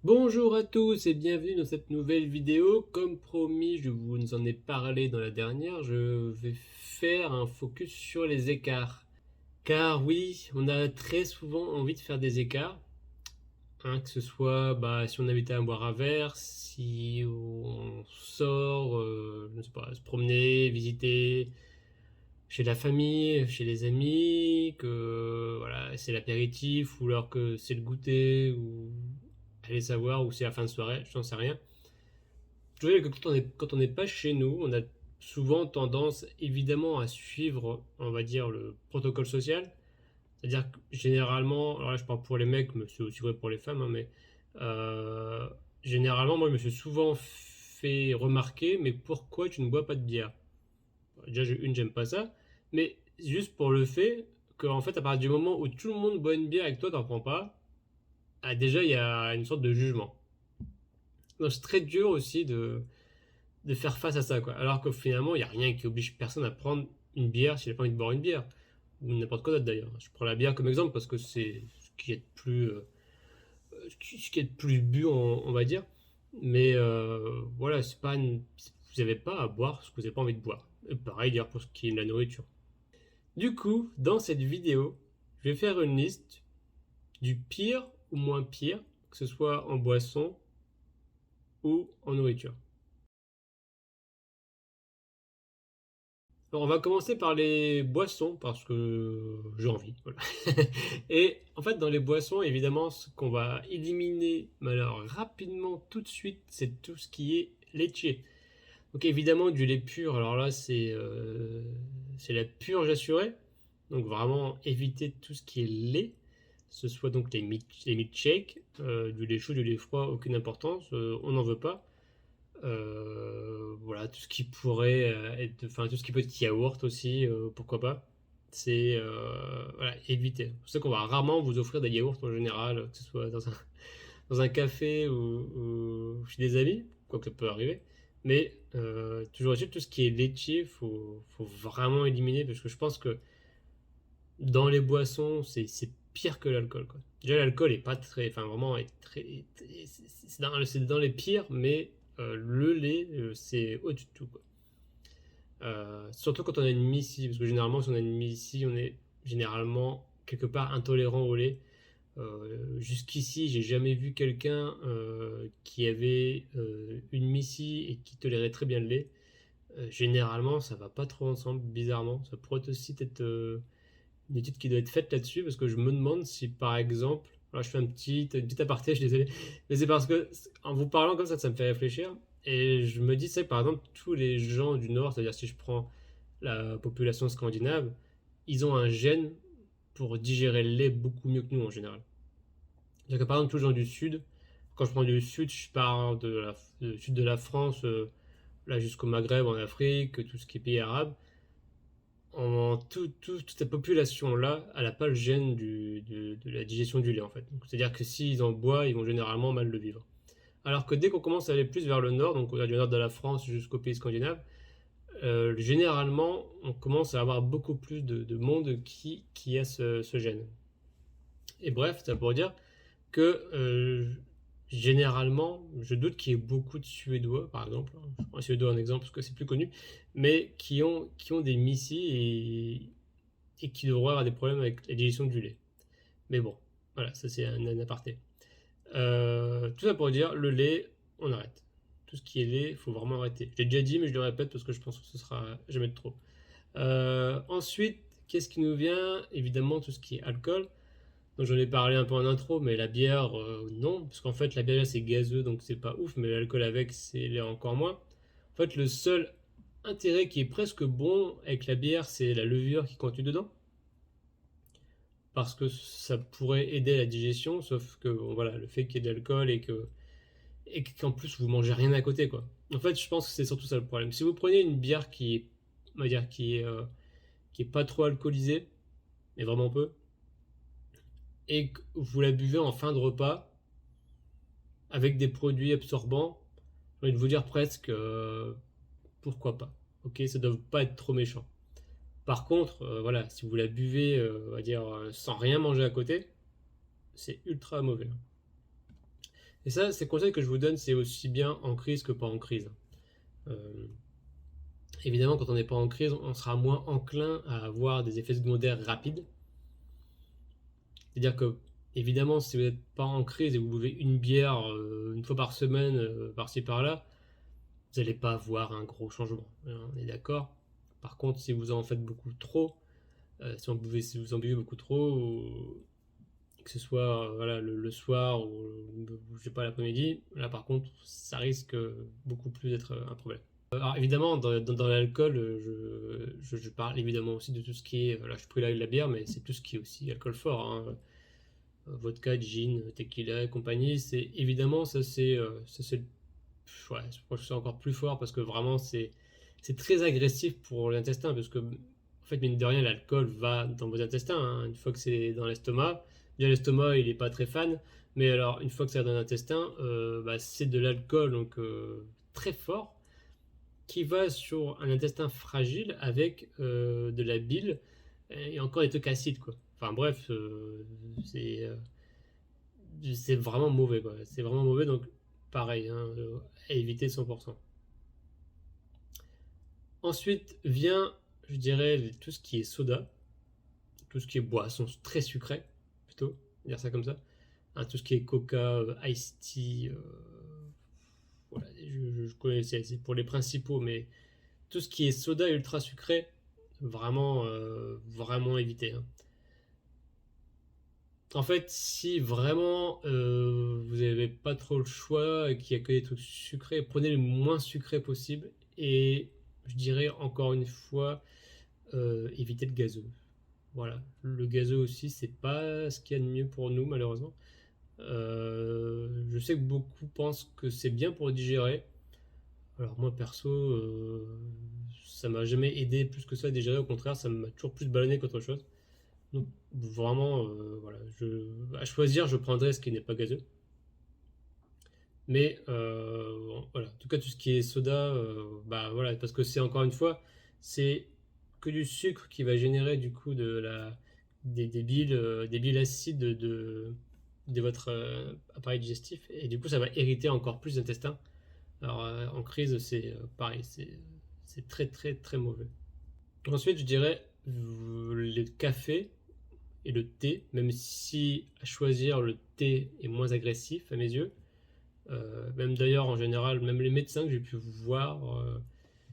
Bonjour à tous et bienvenue dans cette nouvelle vidéo. Comme promis, je vous en ai parlé dans la dernière, je vais faire un focus sur les écarts. Car oui, on a très souvent envie de faire des écarts, hein, que ce soit si on invite à boire un verre, si on sort, je ne sais pas, se promener, visiter chez la famille, chez les amis, que voilà, c'est l'apéritif ou alors que c'est le goûter ou allez savoir ou c'est la fin de soirée, je n'en sais rien. Je dirais que quand on n'est pas chez nous, on a souvent tendance évidemment à suivre, on va dire, le protocole social. C'est-à-dire que généralement, alors là je parle pour les mecs, mais c'est aussi vrai pour les femmes, hein, mais euh, généralement, moi je me suis souvent fait remarquer, mais pourquoi tu ne bois pas de bière? Déjà, j'aime pas ça, mais juste pour le fait qu'en fait, à partir du moment où tout le monde boit une bière et que toi t'en prends pas, ah, déjà il y a une sorte de jugement. Donc c'est très dur aussi de faire face à ça, quoi. Alors que finalement, il n'y a rien qui oblige personne à prendre une bière s'il n'a pas envie de boire une bière. Ou n'importe quoi d'autre d'ailleurs. Je prends la bière comme exemple parce que c'est ce qui est de plus, ce qui est de plus bu, on va dire. Mais voilà, c'est pas vous n'avez pas à boire ce que vous n'avez pas envie de boire. Et pareil d'ailleurs pour ce qui est de la nourriture. Du coup, dans cette vidéo, je vais faire une liste du pire ou moins pire, que ce soit en boisson ou en nourriture. Alors, on va commencer par les boissons parce que j'ai envie. Voilà. Et en fait, dans les boissons, évidemment, ce qu'on va éliminer mais alors, rapidement tout de suite, c'est tout ce qui est laitier. Donc évidemment, du lait pur, alors là, c'est la purge assurée. Donc vraiment, éviter tout ce qui est lait. Ce soit donc les milkshakes, du lait chaud, du lait froid, aucune importance, on n'en veut pas. Voilà, tout ce qui pourrait être, enfin tout ce qui peut être yaourt aussi, pourquoi pas. C'est voilà, éviter. C'est pour ça qu'on va rarement vous offrir des yaourts en général, que ce soit dans un café ou chez des amis, quoi que ça peut arriver. Mais toujours est-il, tout ce qui est laitier, faut vraiment éliminer parce que je pense que dans les boissons, c'est pire que l'alcool, quoi. Déjà, l'alcool est pas très, enfin vraiment, est très, c'est dans les pires, mais le lait, c'est au-dessus de tout, quoi. Surtout quand on a une mie parce que généralement, si on a une mie on est généralement quelque part intolérant au lait. Jusqu'ici, j'ai jamais vu quelqu'un qui avait une mie et qui tolérait très bien le lait. Généralement, ça va pas trop ensemble, bizarrement. Ça pourrait aussi être une étude qui doit être faite là-dessus, parce que je me demande si, par exemple, alors je fais une petite aparté, je suis désolé, mais c'est parce que en vous parlant comme ça me fait réfléchir, et je me dis, c'est que par exemple, tous les gens du Nord, c'est-à-dire si je prends la population scandinave, ils ont un gène pour digérer le lait beaucoup mieux que nous en général. C'est-à-dire que par exemple, tous les gens du Sud, quand je prends du Sud, je parle du sud de la France, là jusqu'au Maghreb, en Afrique, tout ce qui est pays arabe, toute cette population-là, elle n'a pas le gène de la digestion du lait en fait. C'est-à-dire que s'ils en boivent, ils vont généralement mal le vivre. Alors que dès qu'on commence à aller plus vers le nord, donc du nord de la France jusqu'aux pays scandinaves, généralement, on commence à avoir beaucoup plus de monde qui a ce gène. Et bref, ça pour dire que généralement, je doute qu'il y ait beaucoup de Suédois, par exemple, hein, je prends un Suédois en exemple parce que c'est plus connu, mais qui ont des missiles et qui devraient avoir des problèmes avec la digestion du lait. Mais bon, voilà, ça c'est un aparté. Tout ça pour dire, le lait, on arrête. Tout ce qui est lait, il faut vraiment arrêter. Je l'ai déjà dit, mais je le répète parce que je pense que ce sera jamais de trop. Ensuite, qu'est-ce qui nous vient? Évidemment, tout ce qui est alcool. Donc j'en ai parlé un peu en intro, mais la bière, non, parce qu'en fait la bière c'est gazeux, donc c'est pas ouf, mais l'alcool avec c'est l'est encore moins. En fait, le seul intérêt qui est presque bon avec la bière, c'est la levure qui contient dedans, parce que ça pourrait aider la digestion, sauf que bon, voilà, le fait qu'il y ait de l'alcool et qu'en plus vous mangez rien à côté, quoi. En fait, je pense que c'est surtout ça le problème. Si vous prenez une bière on va dire, qui est pas trop alcoolisée, mais vraiment peu, et que vous la buvez en fin de repas avec des produits absorbants, j'ai envie de vous dire presque pourquoi pas. Ok, ça ne doit pas être trop méchant. Par contre, voilà, si vous la buvez, on va dire, sans rien manger à côté, c'est ultra mauvais. Et ça, ces conseils que je vous donne, c'est aussi bien en crise que pas en crise. Euh, Évidemment, quand on n'est pas en crise, on sera moins enclin à avoir des effets secondaires rapides. C'est-à-dire que, évidemment, si vous n'êtes pas en crise et vous buvez une bière une fois par semaine, par-ci par-là, vous n'allez pas avoir un gros changement. On est d'accord. Par contre, si vous en faites beaucoup trop, si vous en buvez beaucoup trop, que ce soit voilà, le soir ou je sais pas l'après-midi, là par contre, ça risque beaucoup plus d'être un problème. Alors évidemment, dans l'alcool, je parle évidemment aussi de tout ce qui est, là je pris la bière, mais c'est tout ce qui est aussi alcool fort, hein. Vodka, gin, tequila et compagnie, c'est évidemment ouais, je crois que c'est encore plus fort parce que vraiment c'est très agressif pour l'intestin parce que en fait mine de rien l'alcool va dans vos intestins, hein. Une fois que c'est dans l'estomac, bien l'estomac il est pas très fan, mais alors une fois que c'est dans l'intestin, bah, c'est de l'alcool donc très fort qui va sur un intestin fragile avec de la bile et encore des trucs acides quoi. Enfin bref, c'est vraiment mauvais quoi. C'est vraiment mauvais donc pareil, hein, à éviter 100%. Ensuite vient, je dirais, tout ce qui est soda, tout ce qui est boisson très sucrée, plutôt, dire ça comme ça. Hein, tout ce qui est coca, iced tea, voilà, je connais, c'est pour les principaux, mais tout ce qui est soda ultra sucré, vraiment, vraiment éviter, hein. En fait, si vraiment vous n'avez pas trop le choix et qu'il n'y a que des trucs sucrés, prenez le moins sucré possible. Et je dirais encore une fois, évitez le gazeux. Voilà, le gazeux aussi, c'est pas ce qu'il y a de mieux pour nous, malheureusement. Je sais que beaucoup pensent que c'est bien pour digérer. Alors moi, perso, ça m'a jamais aidé plus que ça à digérer. Au contraire, ça m'a toujours plus ballonné qu'autre chose. Donc vraiment, voilà, à choisir, je prendrais ce qui n'est pas gazeux. Mais voilà, en tout cas, tout ce qui est soda, bah voilà, parce que c'est encore une fois, c'est que du sucre qui va générer du coup des biles acides de votre appareil digestif, et du coup, ça va irriter encore plus l'intestin. Alors en crise, c'est pareil, c'est très très très mauvais. Ensuite, je dirais le café et le thé, même si à choisir le thé est moins agressif à mes yeux. Même d'ailleurs, en général, même les médecins que j'ai pu voir,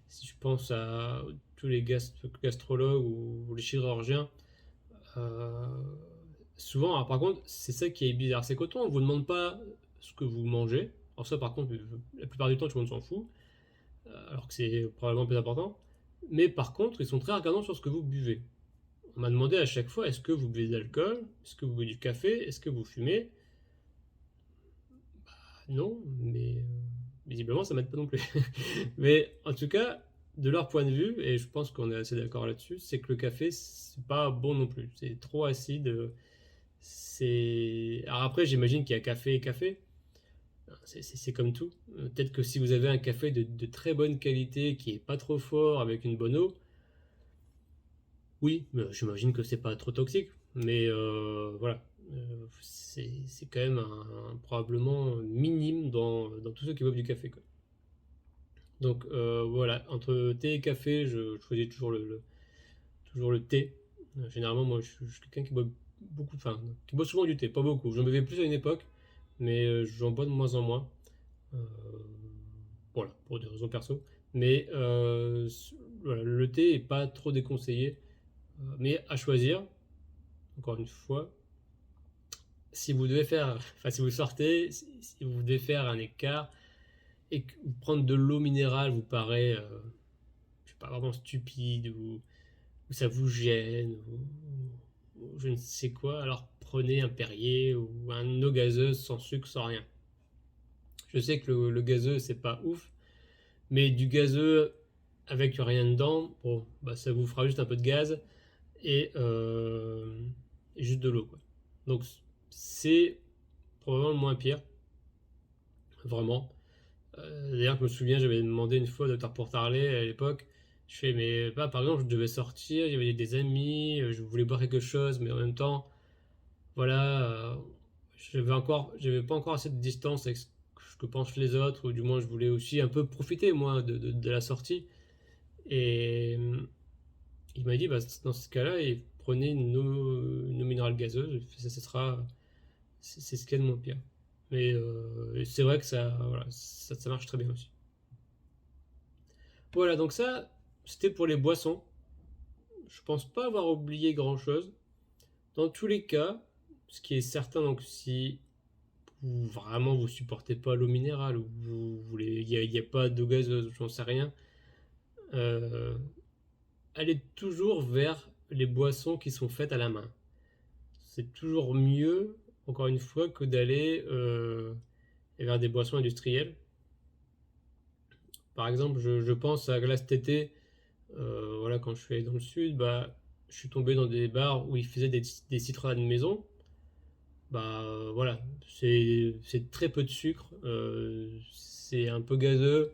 si je pense à tous les gastrologues ou les chirurgiens, euh, souvent, alors par contre, c'est ça qui est bizarre, c'est qu'autant on vous demande pas ce que vous mangez, alors ça par contre, la plupart du temps, tout le monde s'en fout, alors que c'est probablement plus important, mais par contre, ils sont très regardants sur ce que vous buvez. On m'a demandé à chaque fois, est-ce que vous buvez de l'alcool? Est-ce que vous buvez du café? Est-ce que vous fumez? Non, mais visiblement ça m'aide pas non plus. Mais en tout cas, de leur point de vue, et je pense qu'on est assez d'accord là-dessus, c'est que le café, c'est pas bon non plus. C'est trop acide. Alors après, j'imagine qu'il y a café et café. C'est comme tout. Peut-être que si vous avez un café de très bonne qualité, qui est pas trop fort, avec une bonne eau, oui, j'imagine que c'est pas trop toxique, mais voilà. C'est quand même probablement minime dans tous ceux qui boivent du café, quoi. Donc voilà, entre thé et café, je choisis toujours le thé. Généralement, moi, je suis quelqu'un qui boit beaucoup, enfin, qui boit souvent du thé, pas beaucoup. J'en buvais plus à une époque, mais j'en bois de moins en moins. Euh, voilà, pour des raisons perso. Mais voilà, le thé est pas trop déconseillé. Mais à choisir, encore une fois, si vous devez faire, enfin si vous sortez, si vous devez faire un écart et que prendre de l'eau minérale vous paraît, je sais pas, vraiment stupide ou ça vous gêne ou je ne sais quoi, alors prenez un Perrier ou un eau gazeuse sans sucre, sans rien. Je sais que le gazeux c'est pas ouf, mais du gazeux avec rien dedans, bon, bah ça vous fera juste un peu de gaz et, et juste de l'eau, quoi. Donc c'est probablement le moins pire, vraiment. D'ailleurs, je me souviens, j'avais demandé une fois au docteur Portarlet à l'époque. Je fais, mais bah, par exemple, je devais sortir, il y avait des amis, je voulais boire quelque chose, mais en même temps, voilà, j'avais pas encore assez de distance avec ce que pensent les autres, ou du moins je voulais aussi un peu profiter moi de la sortie. Et il m'a dit, bah, dans ce cas-là, prenez une eau minérale gazeuse, ça sera, c'est ce qu'il y a de moins pire. Mais c'est vrai que voilà, ça marche très bien aussi. Voilà, donc ça, c'était pour les boissons. Je pense pas avoir oublié grand-chose. Dans tous les cas, ce qui est certain, donc si vraiment vous supportez pas l'eau minérale, ou vous voulez, il y a pas d'eau gazeuse, j'en sais rien, euh, allez toujours vers les boissons qui sont faites à la main. C'est toujours mieux, encore une fois, que d'aller vers des boissons industrielles. Par exemple, je pense à là cet été, voilà, quand je suis allé dans le sud, bah, je suis tombé dans des bars où ils faisaient des citronnades maison. Bah voilà, c'est très peu de sucre, c'est un peu gazeux,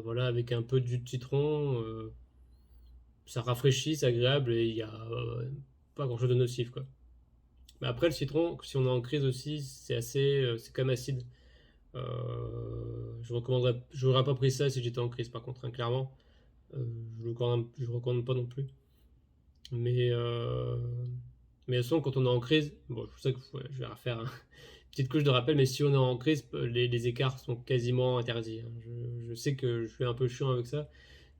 voilà, avec un peu de jus de citron, ça rafraîchit, c'est agréable et il n'y a pas grand chose de nocif quoi. Mais après le citron, si on est en crise aussi, c'est quand même acide. J'aurais pas pris ça si j'étais en crise par contre, hein, clairement. Euh, je le recommande pas non plus. Mais, euh, mais de toute façon, quand on est en crise, bon, je sais que ouais, je vais refaire une petite couche de rappel, mais si on est en crise, les écarts sont quasiment interdits, hein. Je sais que je suis un peu chiant avec ça.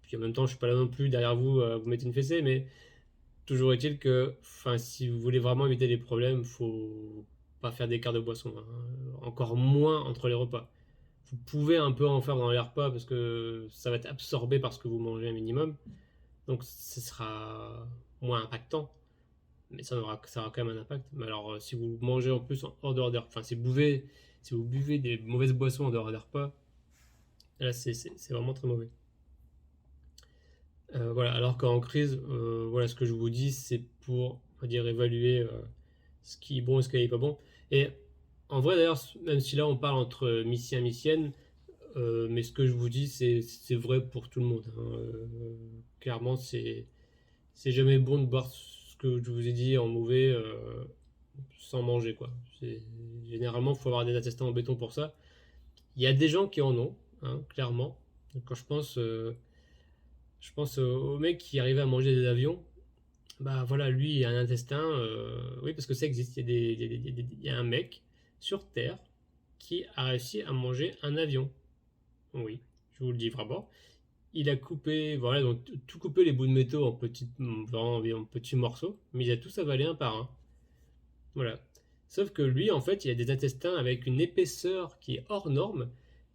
Puis en même temps, je suis pas là non plus derrière vous à vous mettre une fessée, mais toujours est-il que, enfin, si vous voulez vraiment éviter les problèmes, faut pas faire d'écart de boisson, hein. Encore moins entre les repas. Vous pouvez un peu en faire dans les repas parce que ça va être absorbé par ce que vous mangez un minimum, donc ce sera moins impactant, mais ça aura quand même un impact. Mais alors, si vous mangez en plus en dehors des repas, enfin, si vous buvez des mauvaises boissons en dehors des repas, là, c'est vraiment très mauvais. Voilà, alors qu'en crise, voilà, ce que je vous dis, c'est pour, on va dire, évaluer ce qui est bon et ce qui n'est pas bon. Et en vrai, d'ailleurs, même si là, on parle entre mycien et mycienne, mais ce que je vous dis, c'est vrai pour tout le monde, hein. Clairement, c'est jamais bon de boire ce que je vous ai dit en mauvais sans manger, quoi. Généralement, il faut avoir des attestants en béton pour ça. Il y a des gens qui en ont, hein, clairement. Donc, quand je pense au mec qui arrivait à manger des avions, bah voilà, lui, il a un intestin. Oui, parce que ça existe. Il y a un mec sur Terre qui a réussi à manger un avion. Oui, je vous le dis vraiment. Il a coupé, voilà, donc tout coupé les bouts de métaux en petits morceaux, mais il a tous avalé un par un. Voilà. Sauf que lui, en fait, il a des intestins avec une épaisseur qui est hors norme,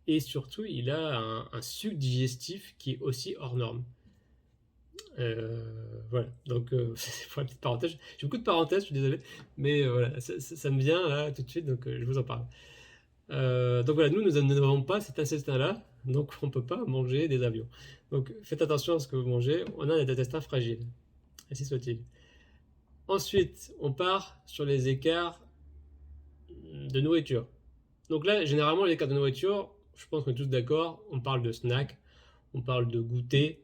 et surtout, il a un suc digestif qui est aussi hors norme. Voilà, donc c'est pour la petite parenthèse. J'ai beaucoup de parenthèses, je suis désolé, mais voilà, ça me vient là tout de suite, donc je vous en parle. Donc voilà, nous n'avons pas cet intestin-là, donc on ne peut pas manger des avions. Donc faites attention à ce que vous mangez, on a des intestins fragiles, ainsi soit-il. Ensuite, on part sur les écarts de nourriture. Donc là, généralement, les écarts de nourriture, je pense qu'on est tous d'accord, on parle de snacks, on parle de goûter,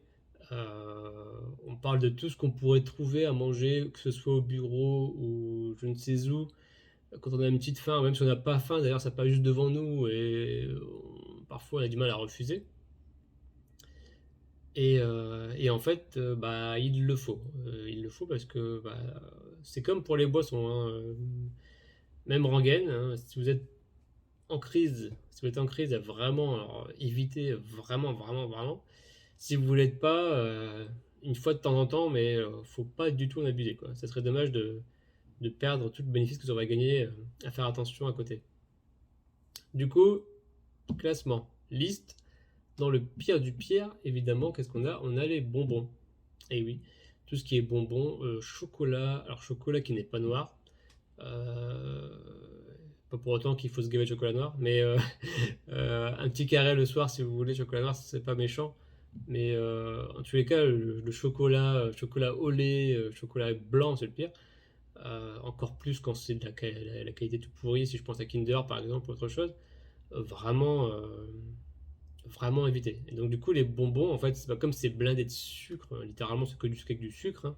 on parle de tout ce qu'on pourrait trouver à manger, que ce soit au bureau ou je ne sais où, quand on a une petite faim, même si on n'a pas faim, d'ailleurs ça passe juste devant nous et parfois on a du mal à refuser. Et en fait, bah, il le faut. Il le faut parce que bah, c'est comme pour les boissons, hein. Même rengaine, hein, si vous êtes en crise, si vous êtes en crise, vraiment, alors, évitez vraiment, vraiment, vraiment. Si vous ne l'êtes pas, une fois de temps en temps, mais faut pas du tout en abuser, quoi. Ça serait dommage de perdre tout le bénéfice que vous aurez gagné à faire attention à côté. Du coup, classement, liste. Dans le pire du pire, évidemment, qu'est-ce qu'on a? On a les bonbons. Et oui, tout ce qui est bonbons, chocolat, alors chocolat qui n'est pas noir, euh, pas pour autant qu'il faut se gaver de chocolat noir, mais un petit carré le soir si vous voulez, chocolat noir, c'est pas méchant. Mais en tous les cas, le chocolat, chocolat au lait, chocolat blanc, c'est le pire. Encore plus quand c'est de la qualité tout pourrie, si je pense à Kinder par exemple ou autre chose. Vraiment, vraiment éviter. Et donc du coup, les bonbons, en fait, c'est pas comme c'est blindé de sucre, littéralement c'est que du sucre, hein.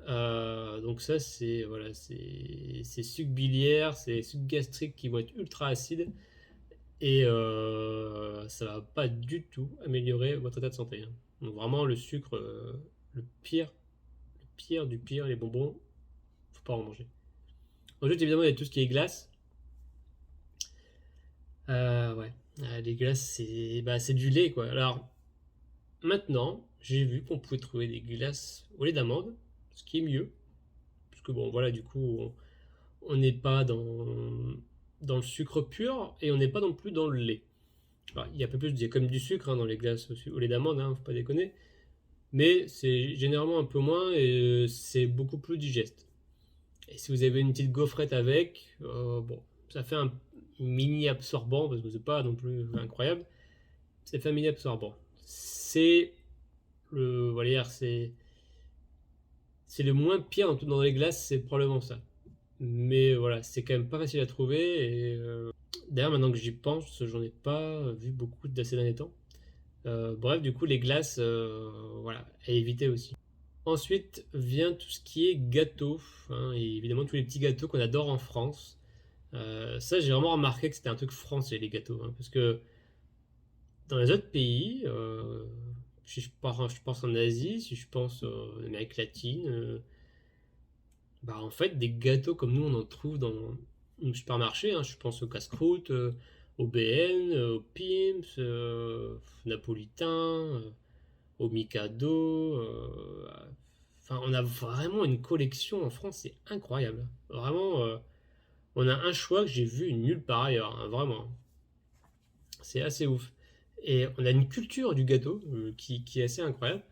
Donc ça c'est voilà, c'est sucs biliaires, c'est sucs gastriques qui vont être ultra acides et ça va pas du tout améliorer votre état de santé, hein. Donc vraiment le sucre, le pire du pire, les bonbons, faut pas en manger. Ensuite évidemment il y a tout ce qui est glace. Ouais, les glaces c'est du lait quoi. Alors maintenant j'ai vu qu'on pouvait trouver des glaces au lait d'amande, ce qui est mieux. Parce que bon voilà du coup on n'est pas dans le sucre pur et on n'est pas non plus dans le lait. Alors, il y a un peu plus, il y a comme du sucre hein, dans les glaces au lait d'amande, hein, faut pas déconner. Mais c'est généralement un peu moins et c'est beaucoup plus digeste. Et si vous avez une petite gaufrette avec, bon, ça fait un mini absorbant parce que c'est pas non plus incroyable. Ça fait un mini absorbant. C'est le, voilà, c'est le moins pire dans les glaces, c'est probablement ça. Mais voilà, c'est quand même pas facile à trouver. Et d'ailleurs, maintenant que j'y pense, j'en ai pas vu beaucoup de ces derniers temps. Bref, du coup, les glaces, voilà, à éviter aussi. Ensuite vient tout ce qui est gâteau, hein, et évidemment tous les petits gâteaux qu'on adore en France. Ça, j'ai vraiment remarqué que c'était un truc français, les gâteaux, hein, parce que dans les autres pays, si je pense en Asie, si je pense en Amérique latine, bah en fait, des gâteaux comme nous, on en trouve dans le supermarché, hein. Je pense au casse-croûte, au BN, au Pim's, napolitain, au Mikado. Enfin, on a vraiment une collection en France, c'est incroyable. Vraiment, on a un choix que j'ai vu nulle part ailleurs, hein, vraiment. C'est assez ouf. Et on a une culture du gâteau qui est assez incroyable.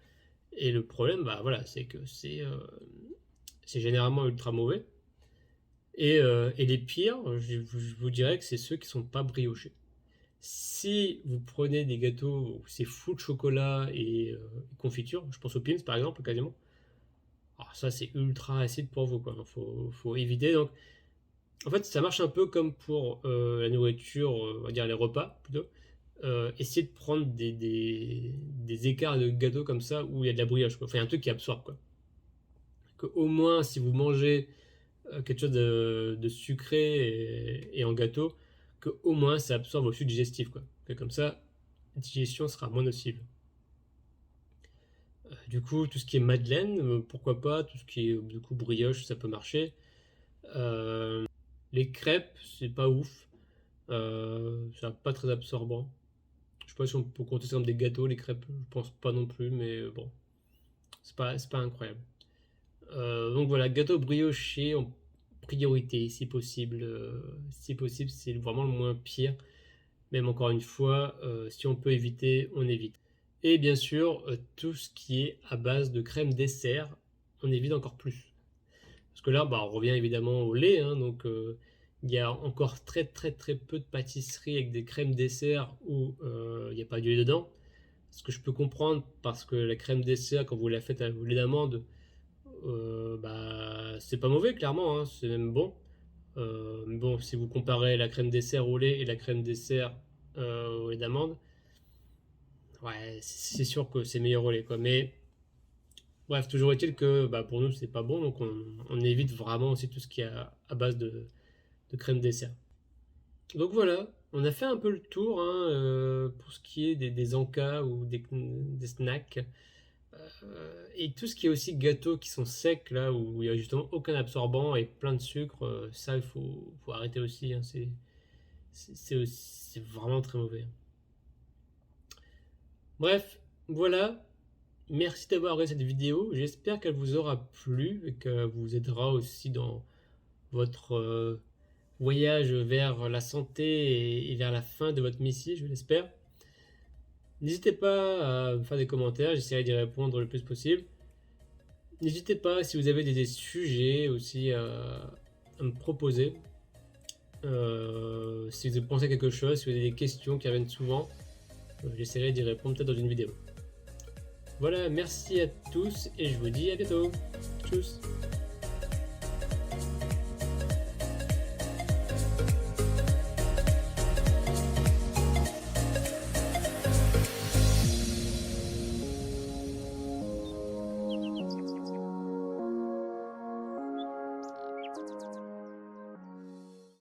Et le problème, bah voilà, c'est que c'est généralement ultra mauvais. Et les pires, je vous dirais que c'est ceux qui sont pas briochés. Si vous prenez des gâteaux où c'est full de chocolat et confiture, je pense aux Pim's par exemple, quasiment, alors ça c'est ultra acide pour vous, quoi. Faut éviter. Donc, en fait, ça marche un peu comme pour la nourriture, on va dire les repas plutôt. Essayez de prendre des écarts de gâteaux comme ça où il y a de la brioche, quoi. Enfin, il y a un truc qui absorbe, quoi. Que au moins, si vous mangez quelque chose de sucré et en gâteau, que au moins ça absorbe vos sucs digestifs, quoi. Que comme ça, la digestion sera moins nocive. Du coup, tout ce qui est madeleine, pourquoi pas, tout ce qui est du coup brioche, ça peut marcher. Euh, les crêpes, c'est pas ouf. C'est pas très absorbant. Je sais pas si on peut compter ça comme des gâteaux, les crêpes, je pense pas non plus, mais bon, c'est pas incroyable. Donc voilà, gâteau brioché en priorité, si possible. Si possible, c'est vraiment le moins pire. Même encore une fois, si on peut éviter, on évite. Et bien sûr, tout ce qui est à base de crème dessert, on évite encore plus. Parce que là, bah, on revient évidemment au lait, hein, donc il y a encore très très très peu de pâtisseries avec des crèmes dessert où il n'y a pas du lait dedans. Ce que je peux comprendre, parce que la crème dessert, quand vous la faites au lait d'amande, bah, c'est pas mauvais, clairement, hein, c'est même bon. Mais bon, si vous comparez la crème dessert au lait et la crème dessert au lait d'amande, ouais, c'est sûr que c'est meilleur au lait, quoi. Mais bref, toujours est-il que bah, pour nous, c'est pas bon, donc on évite vraiment aussi tout ce qui est à base de crème dessert. Donc voilà, on a fait un peu le tour hein, pour ce qui est des encas ou des snacks. Et tout ce qui est aussi gâteaux qui sont secs, là, où il n'y a justement aucun absorbant et plein de sucre, ça, faut arrêter aussi, hein, c'est vraiment très mauvais. Bref, voilà. Merci d'avoir regardé cette vidéo. J'espère qu'elle vous aura plu et qu'elle vous aidera aussi dans votre voyage vers la santé et vers la fin de votre Messie, je l'espère. N'hésitez pas à me faire des commentaires, j'essaierai d'y répondre le plus possible. N'hésitez pas si vous avez des sujets aussi à me proposer. Si vous pensez à quelque chose, si vous avez des questions qui reviennent souvent, j'essaierai d'y répondre peut-être dans une vidéo. Voilà, merci à tous et je vous dis à bientôt. Tchuss.